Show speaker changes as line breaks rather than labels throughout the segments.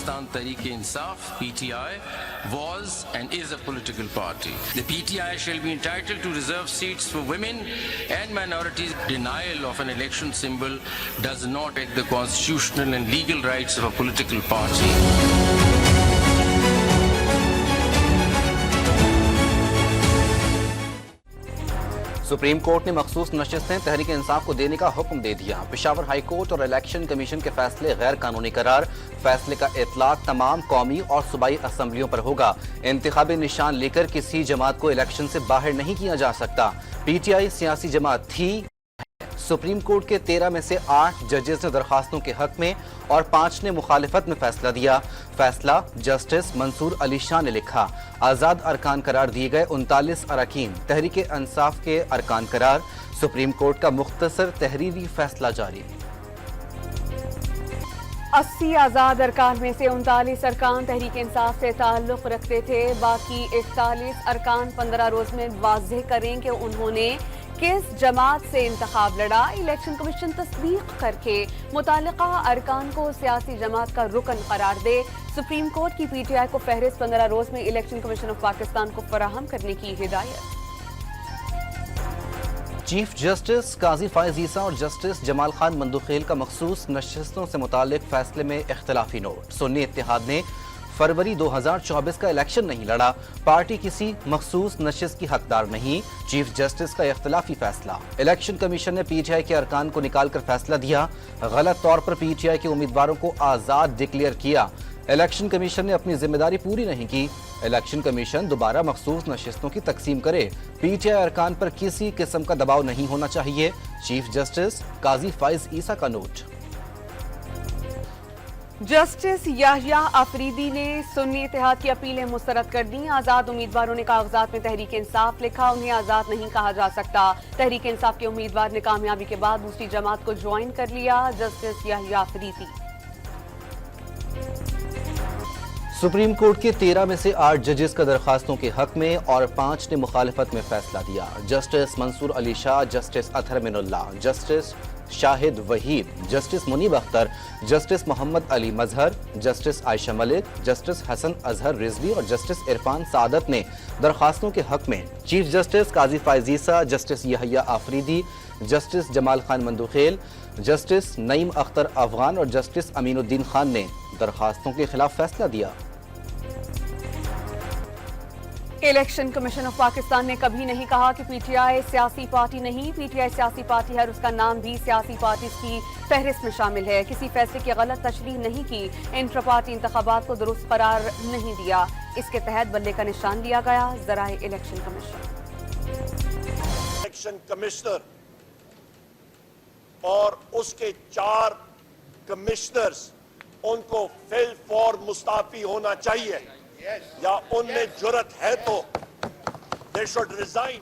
Pakistan Tehreek-e-Insaf (PTI) was and is a political party. The PTI shall be entitled to reserve seats for women and minorities. Denial of an election symbol does not affect the constitutional and legal rights of a political party.
Supreme court ने मखसूस नशिस्तें तहरीक इंसाफ को देने का हुक्म दे दिया। Peshawar high court और election commission के फैसले गैर कानूनी करार। फैसले का इतलाक तमाम कौमी और सूबाई असम्बलियों पर होगा। इंतखाबी निशान लेकर किसी जमात को इलेक्शन से बाहर नहीं किया जा सकता। PTI सियासी जमात थी। सुप्रीम कोर्ट के 13 में से 8 जजेस ने दरखास्तों के हक में और 5 ने मुखालिफत में फैसला दिया। फैसला जस्टिस मंसूर अली शाह ने लिखा। आज़ाद अरकान करार दिए गए 39 अरकान तहरीक इंसाफ के अरकान करार। सुप्रीम कोर्ट का मुख्तसर तहरीरी फैसला जारी।
80 आज़ाद अरकान में से 39 अरकान तहरीक इंसाफ से ताल्लुक़ रखते थे। बाकी 41 अरकान 15 रोज़ में वाज़ेह करें कि उन्होंने किस जमात से इंतखाब लड़ा। इलेक्शन कमीशन तस्दीक करके मुतालिका अरकान को सियासी जमात का रुकन करार दे। सुप्रीम कोर्ट की PTI को फहरिस्त 15 रोज़ में इलेक्शन कमीशन ऑफ पाकिस्तान को फराहम करने की हिदायत।
चीफ जस्टिस काजी फायज ईसा और जस्टिस जमाल खान मंदुखेल का मखसूस नशिस्तों से मुतालिक फैसले में इख्तिलाफी नोट। सुन्नी इत्तेहाद ने फरवरी 2024 का इलेक्शन नहीं लड़ा। पार्टी किसी मखसूस नशिस्त की हकदार नहीं। चीफ जस्टिस का इख्तिलाफी फैसला। इलेक्शन कमीशन ने PTI के अरकान को निकाल कर फैसला दिया। गलत तौर पर PTI के उम्मीदवारों को आज़ाद डिक्लेयर किया। इलेक्शन कमीशन ने अपनी जिम्मेदारी पूरी नहीं की। इलेक्शन कमीशन दोबारा मखसूस नशिस्तों की तकसीम करे। PTI अरकान पर किसी किस्म का दबाव नहीं होना चाहिए। चीफ जस्टिस काजी फायज ईसा का नोट।
जस्टिस याहिया अफरीदी ने सुन्नी इत्तेहाद की अपीलें मुस्तरद कर दी। आज़ाद उम्मीदवारों ने कागजात में तहरीक इंसाफ लिखा। उन्हें आज़ाद नहीं कहा जा सकता। तहरीक इंसाफ के उम्मीदवार ने कामयाबी के बाद दूसरी जमात को ज्वाइन कर लिया। Justice Yahya Afridi.
Supreme court के 13 में से 8 जजेस का दरखास्तों के हक में और 5 ने मुखालिफत में फैसला दिया। Justice Mansoor Ali Shah, justice Athar Minallah, justice Shahid Waheed, justice Munib Akhtar, justice Mohammad Ali Mazhar, justice Ayesha Malik, justice Hasan Azhar Rizvi और जस्टिस इरफान सादत ने दरखास्तों के हक में। Chief justice Qazi Faez Isa, justice Yahya Afridi, justice Jamal Khan Mandokhail, justice Naeem Akhtar Afghan और जस्टिस अमीनुद्दीन खान ने दरखास्तों के खिलाफ फैसला दिया।
इलेक्शन कमीशन ऑफ पाकिस्तान ने कभी नहीं कहा कि PTI सियासी पार्टी नहीं। PTI सियासी पार्टी है और उसका नाम भी सियासी पार्टी की फहरिस्त में शामिल है। किसी फैसले की गलत तशरीह नहीं की। इंट्रा पार्टी इंतखाबात को दुरुस्त करार नहीं दिया। इसके तहत बल्ले का निशान लिया गया। ज़राए इलेक्शन
कमिश्नर और उसके 4 कमिश्नर्स उनको फिल फॉर मुस्ताफी होना चाहिए या उनमें जुर्रत है तो they should resign।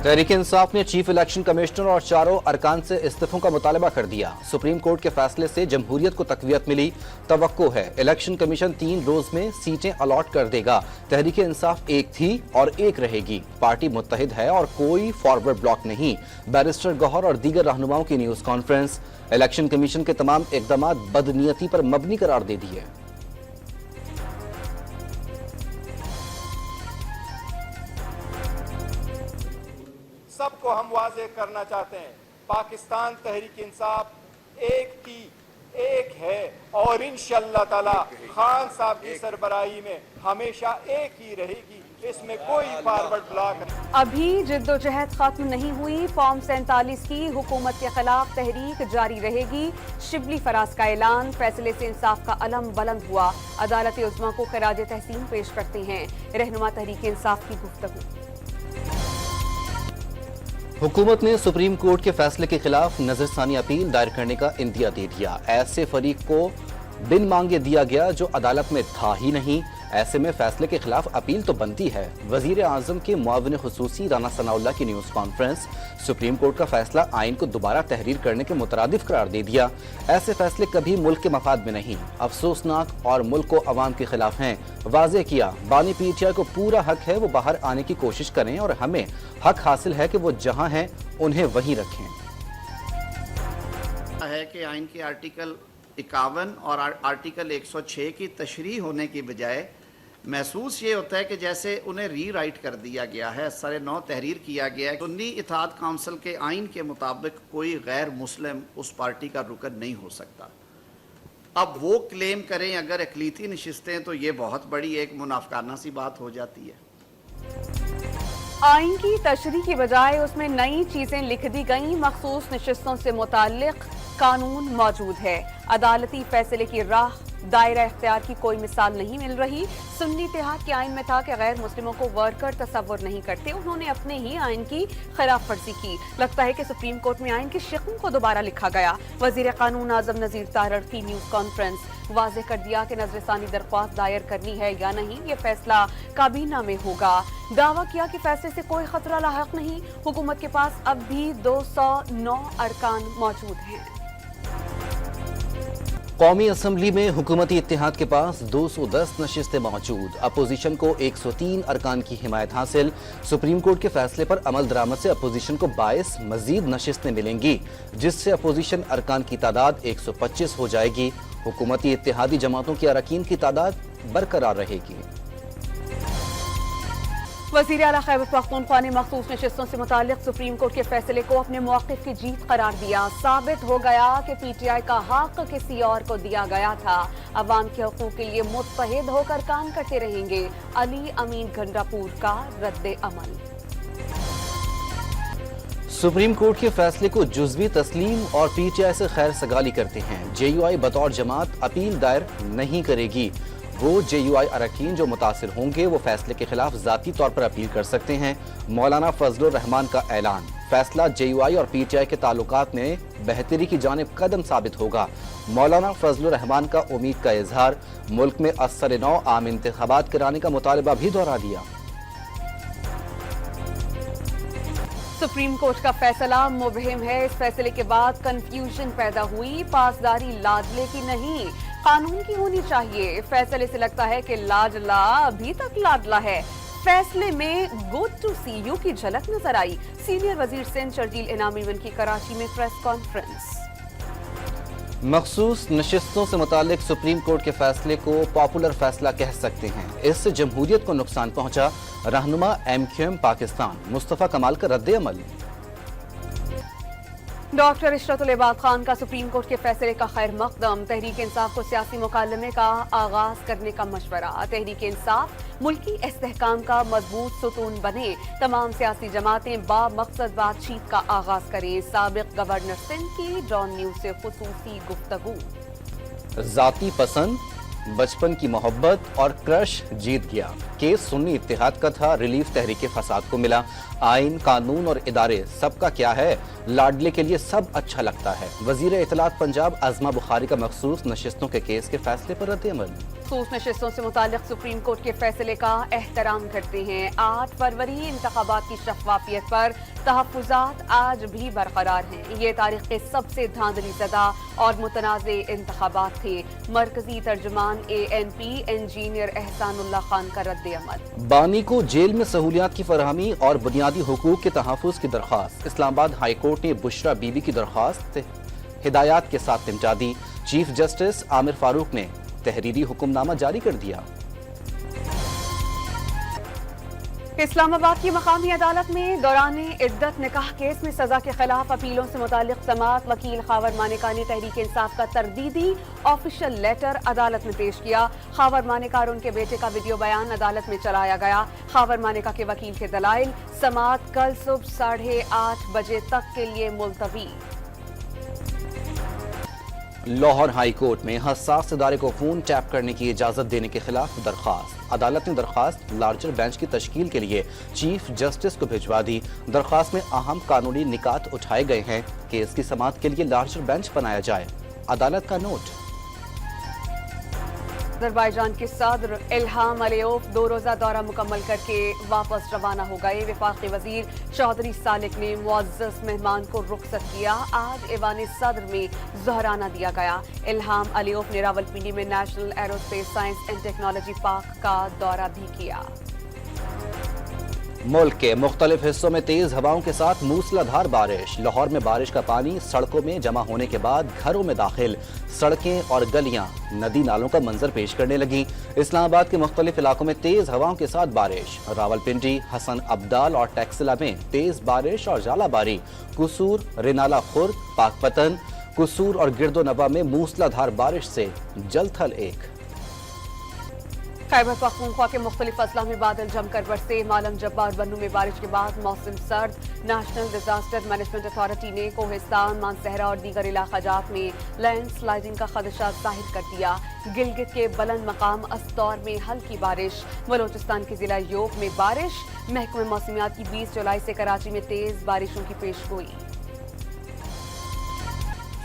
Tehreek Insaf ने चीफ इलेक्शन कमिश्नर और 4 अरकान से इस्तीफों का मुतालबा कर दिया। सुप्रीम कोर्ट के फैसले से जमहूरियत को तकवीयत मिली। तवक्को है इलेक्शन कमीशन 3 रोज में सीटें अलॉट कर देगा। तहरीक इंसाफ एक थी और एक रहेगी। पार्टी मुत्तहिद है और कोई फॉरवर्ड ब्लॉक नहीं। बैरिस्टर गौहर और दीगर रहनुमाओं की न्यूज कॉन्फ्रेंस। इलेक्शन कमीशन के तमाम इकदाम बदनीयती पर मबनी करार दे दिए।
सबको हम वाज़ेह करना चाहते हैं, पाकिस्तान तहरीक इंसाफ एक थी, एक है और इंशाअल्लाह ताला खान साहब की सरबराही में हमेशा एक ही रहेगी। इसमें कोई फॉरवर्ड ब्लॉक नहीं।
अभी जिद्दोजहद खत्म नहीं हुई। फॉर्म 47 की हुकूमत के खिलाफ तहरीक जारी रहेगी। शिबली फराज का ऐलान। फैसले से इंसाफ का अलम बुलंद हुआ। अदालत उज़्मा को खराज तहसीन पेश करते हैं रहनुमा तहरीक इंसाफ की गुफ्तगू।
हुकूमत ने सुप्रीम कोर्ट के फैसले के खिलाफ नजरसानी अपील दायर करने का इंदिया दे दिया। ऐसे फरीक को बिन मांगे दिया गया जो अदालत में था ही नहीं। ऐसे में फैसले के खिलाफ अपील तो बनती है। वजीर आजम के मुआविन खुसूसी राना सनाउल्लाह की न्यूज कॉन्फ्रेंस। सुप्रीम कोर्ट का फैसला आइन को दोबारा तहरीर करने के मुतरादिफ करार दे दिया। ऐसे फैसले कभी मुल्क के मफाद में नहीं, अफसोसनाक और मुल्क को अवाम के खिलाफ हैं। वाज़ेह किया बानी PTI को पूरा हक है वो बाहर आने की कोशिश करें और हमें हक हासिल है कि वो जहां हैं उन्हें वहीं रखें।
है कि आइन के आर्टिकल 51 और आर्टिकल 106 की तशरीह होने की बजाय महसूस ये होता है कि जैसे उन्हें री राइट कर दिया गया है, सर नौ तहरीर किया गया है। सुन्नी इत्तेहाद काउंसिल के आइन के मुताबिक कोई गैर मुस्लिम उस पार्टी का रुकन नहीं हो सकता। अब वो क्लेम करें अगर अक़लीती नशिस्तें, तो ये बहुत बड़ी एक मुनाफिकाना सी बात हो जाती है।
आइन की तशरीह की बजाय उसमें नई चीजें लिख दी गई। मखसूस नशिस्तों से मुताल्लिक कानून मौजूद है। अदालती फैसले की राह दायरा इख्तियार की कोई मिसाल नहीं मिल रही। सुन्नी इत्तेहाद के आइन में था कि गैर मुस्लिमों को वर्कर तसव्वुर नहीं करते। उन्होंने अपने ही आइन की खिलाफ वर्जी की। लगता है कि सुप्रीम कोर्ट में आइन के शिकन को दोबारा लिखा गया। वजीर कानून आजम नजीर तारड़ की न्यूज कॉन्फ्रेंस वाज़ेह कर दिया कि नजरसानी दरख्वास्त दायर करनी है या नहीं, ये फैसला काबीना में होगा। दावा किया कि फैसले से कोई खतरा लाहक नहीं। हुकूमत के पास अब भी 209 अरकान मौजूद हैं।
कौमी असम्बली में हुकूमती इत्तेहाद के पास 210 नशिस्तें मौजूद। अपोजिशन को 103 अरकान की हिमायत हासिल। सुप्रीम कोर्ट के फैसले पर अमल दरामद से अपोजिशन को 22 मजीद नशिस्तें मिलेंगी, जिससे अपोजिशन अरकान की तादाद 125 हो जाएगी। हुकूमती इत्तेहादी जमातों की अरकान की तादाद बरकरार रहेगी।
वज़ीर आला खैबर पख्तूनख्वा ने मखसूस नशिस्तों से मुताल्लिक सुप्रीम कोर्ट के फैसले को अपने मौक़िफ़ की जीत करार दिया। साबित हो गया कि PTI का हक किसी और को दिया गया था। अवाम के हकूक़ के लिए मुत्तहिद होकर काम करते रहेंगे। अली अमीन गंडापुर का रद्द अमल।
सुप्रीम कोर्ट के फैसले को जुज़वी तस्लीम और PTI से खैर सगाली करते हैं। JUI बतौर जमात अपील दायर नहीं करेगी। वो JUI अरकान जो मुतासिर होंगे वो फैसले के खिलाफ ज़ाती तौर पर अपील कर सकते हैं। मौलाना फजलुर रहमान का ऐलान, फैसला JUI और PTI के ताल्लुकात में बेहतरी की जानिब कदम साबित होगा। मौलाना फजलुर रहमान का उम्मीद का इजहार, मुल्क में असर नौ आम इंतखाबात कराने का मुतालबा भी दोहरा दिया।
सुप्रीम कोर्ट का फैसला मुबहिम है। इस फैसले के बाद कंफ्यूजन पैदा हुई। पासदारी लाडले की नहीं, कानून की होनी चाहिए। फैसले से लगता है कि लाडला अभी तक लाडला है। फैसले में गुड टू सी यू की झलक नजर आई। सीनियर वजीर सिंध शर्जील इनामी की कराची में प्रेस कॉन्फ्रेंस।
मखसूस नशिस्तों से मुतालिक सुप्रीम कोर्ट के फैसले को पॉपुलर फैसला कह सकते हैं। इससे जमहूरियत को नुकसान पहुंचा। रहनुमा MQM पाकिस्तान मुस्तफा कमाल का रद्द अमल।
डॉक्टर इशरतुल इबाद खान का सुप्रीम कोर्ट के फैसले का खैर मकदम। तहरीक इंसाफ को सियासी मुकालमे का आगाज करने का मशवरा। तहरीक इंसाफ मुल्की इस्तेहकाम का मजबूत सुतून बने। तमाम सियासी जमातें बामकसद बातचीत का आगाज करें। साबिक गवर्नर सिंध की डॉन न्यूज से खुसूसी गुफ्तगू।
जाती पसंद, बचपन की मोहब्बत और क्रश जीत गया। केस सुन्नी इत्तेहाद का था, रिलीफ तहरीक फसाद को मिला। आइन, कानून और इदारे सबका क्या है, लाडले के लिए सब अच्छा लगता है। वजीर इत्तलात पंजाब आजमा बुखारी का मखसूस नशिस्तों के केस के फैसले पर रद्द अमल।
मखसूस नशिस्तों से मुताल्लिक सुप्रीम कोर्ट के फैसले का एहतराम करते हैं। 8 फरवरी इंतखाबात की शफाफियत पर तहफ़्फ़ुज़ात आज भी बरकरार हैं। ये तारीख के सबसे धांधली ज़दा और मुतनाज़े इंतखाबात थे। मरकजी तर्जुमान ANP इंजीनियर एहसानुल्लाह खान का रद्द अमल।
बानी को जेल में सहूलियात की फरहमी और बुनियादी हुकूक के तहफ़्फ़ुज़ की दरख्वास्त। इस्लामाबाद हाई कोर्ट ने बुशरा बीबी की दरख्वास्त हिदायत के साथ निपटा दी। चीफ जस्टिस आमिर फारूक ने तहरीरी हुक्मनामा जारी कर दिया।
इस्लामाबाद की मकामी अदालत में दौराने इद्दत निकाह केस में सजा के खिलाफ अपीलों से मुताल्लिक समाअत वकील खावर मानेका ने तहरीक इंसाफ का तरदीदी ऑफिशियल लेटर अदालत में पेश किया। खावर मानेका और उनके बेटे का वीडियो बयान अदालत में चलाया गया। खावर मानेका के वकील के दलाइल, समाअत कल सुबह 8:30 बजे तक के लिए मुलतवी।
लाहौर हाई कोर्ट में हसास इदारे को फोन टैप करने की इजाजत देने के खिलाफ दरख्वास्त। अदालत ने दरख्वास्त लार्जर बेंच की तश्कील के लिए चीफ जस्टिस को भिजवा दी। दरख्वास्त में अहम कानूनी निकात उठाए गए हैं। केस की समाअत के लिए लार्जर बेंच बनाया जाए। अदालत का नोट।
अज़रबैजान के सदर इल्हाम अलियोव 2 रोज़ा दौरा मुकम्मल करके वापस रवाना हो गए। वफाकी वजीर चौधरी सालिक ने मुअज़्ज़ज़ मेहमान को रुखसत किया। आज ऐवान सदर में ज़हराना दिया गया। इल्हाम अलियोव ने रावलपिंडी में national aerospace science and technology park का दौरा भी किया।
मुल्क के मुख्तलिफ हिस्सों में तेज हवाओं के साथ मूसलाधार बारिश। लाहौर में बारिश का पानी सड़कों में जमा होने के बाद घरों में दाखिल। सड़कें और गलियां नदी नालों का मंजर पेश करने लगी। इस्लामाबाद के मुख्तलिफ इलाकों में तेज हवाओं के साथ बारिश। रावलपिंडी, हसन अब्दाल और टैक्सिला में तेज बारिश और जालाबारी। कुसूर, रिनाला खुर्द, पाकपतन, कुसूर और गिरदोनवा में मूसलाधार बारिश से जलथल एक।
खैबर पख्तूनख्वा के मुख्तलिफ अजला में बादल जमकर बरसे। मालम जब्बा और बन्नू में बारिश के बाद मौसम सर्द। नेशनल डिजास्टर मैनेजमेंट अथॉरिटी ने कोहिस्तान, मानसहरा और दीगर इलाकाजात में लैंड स्लाइडिंग का खदशा जाहिर कर दिया। गिलगित के बुलंद मकाम अस्तौर में हल्की बारिश। बलोचिस्तान के जिला योब में बारिश। महकमे मौसमियात की 20 जुलाई से कराची में तेज बारिशों की पेशगोई।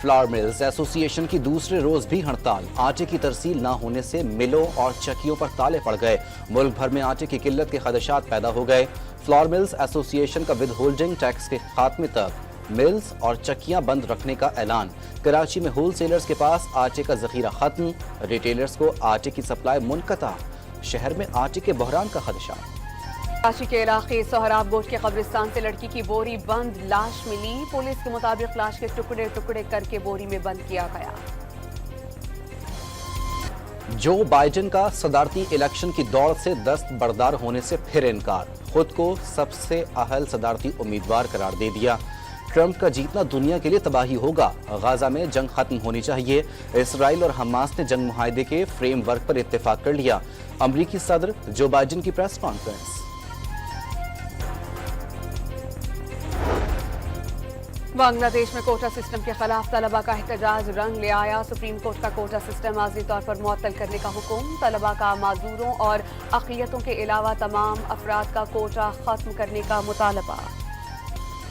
फ्लावर मिल्स एसोसिएशन की दूसरे रोज भी हड़ताल। आटे की तरसील न होने से मिलों और चक्कियों पर ताले पड़ गए। मुल्क भर में आटे की किल्लत के खदशात पैदा हो गए। फ्लावर मिल्स एसोसिएशन का विद होल्डिंग टैक्स के खात्मे तक मिल्स और चक्कियां बंद रखने का ऐलान। कराची में होलसेलर्स के पास आटे का जखीरा खत्म। रिटेलर्स को आटे की सप्लाई मुनक़ता। शहर में आटे के बहरान का खदशा।
कराची के इलाके सोहराब गोट के कब्रिस्तान से लड़की की बोरी बंद लाश मिली। पुलिस के मुताबिक लाश के टुकड़े टुकड़े करके बोरी में बंद किया गया।
जो बाइडेन का सदारती इलेक्शन की दौड़ से दस्तबरदार होने से फिर इनकार। खुद को सबसे अहल सदारती उम्मीदवार करार दे दिया। ट्रंप का जीतना दुनिया के लिए तबाही होगा। गाजा में जंग खत्म होनी चाहिए। इसराइल और हमास ने जंग मुआहदे के फ्रेम वर्क पर इत्तेफाक कर लिया। अमरीकी सदर जो बाइडेन की प्रेस कॉन्फ्रेंस।
बांग्लादेश में कोटा सिस्टम के खिलाफ तलबा का एहतजाज रंग ले आया। सुप्रीम कोर्ट का कोटा सिस्टम आज़ी तौर पर मुअत्तल करने का हुक्म। तलबा का माजूरों और अक़लियतों के अलावा तमाम अफराद का कोटा खत्म करने का मुतालबा।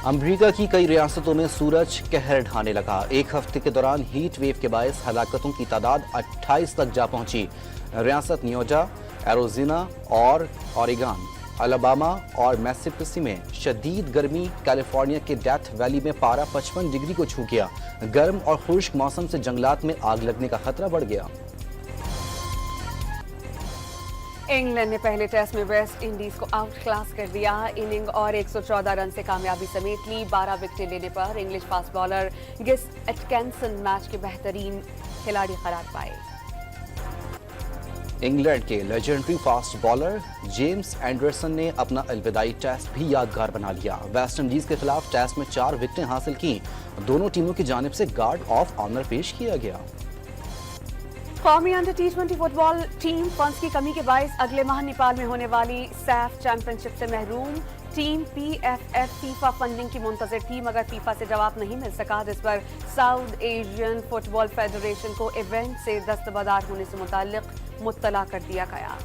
अमरीका की कई रियासतों में सूरज कहर ढाने लगा। एक हफ्ते के दौरान हीट वेव के बायस हलाकतों की तादाद 28 तक जा पहुंची। रियासत न्योजा, एरोज़िना और ओरेगन, अलाबामा और मैसिसिपी में शदीद गर्मी। कैलिफोर्निया के डेथ वैली में पारा 55 डिग्री को छू गया। गर्म और खुश्क मौसम से जंगलात में आग लगने का खतरा बढ़ गया।
इंग्लैंड ने पहले टेस्ट में वेस्ट इंडीज को आउट क्लास कर दिया। इनिंग और 114 रन से कामयाबी समेट ली। 12 विकेटें लेने पर इंग्लिश फास्ट बॉलर गिस एटकिंसन मैच के बेहतरीन खिलाड़ी करार पाए।
इंग्लैंड के legendary fast bowler James Anderson ने अपना अलविदाई टेस्ट भी यादगार बना लिया। वेस्ट इंडीज के खिलाफ टेस्ट में 4 विकेटें हासिल की। दोनों टीमों की जानिब से गार्ड ऑफ ऑनर पेश किया गया।
कौमी अंडर टी20 फुटबॉल टीम फंड्स की कमी के बायस अगले माह नेपाल में होने वाली सैफ चैंपियनशिप से महरूम। टीम PFF फीफा फंडिंग की मुंतज़िर थी मगर फीफा से जवाब नहीं मिल सका, जिस पर साउथ एशियन फुटबॉल फेडरेशन को इवेंट से दस्तबरदार होने से मुताल्लिक मुत्तला कर दिया गया।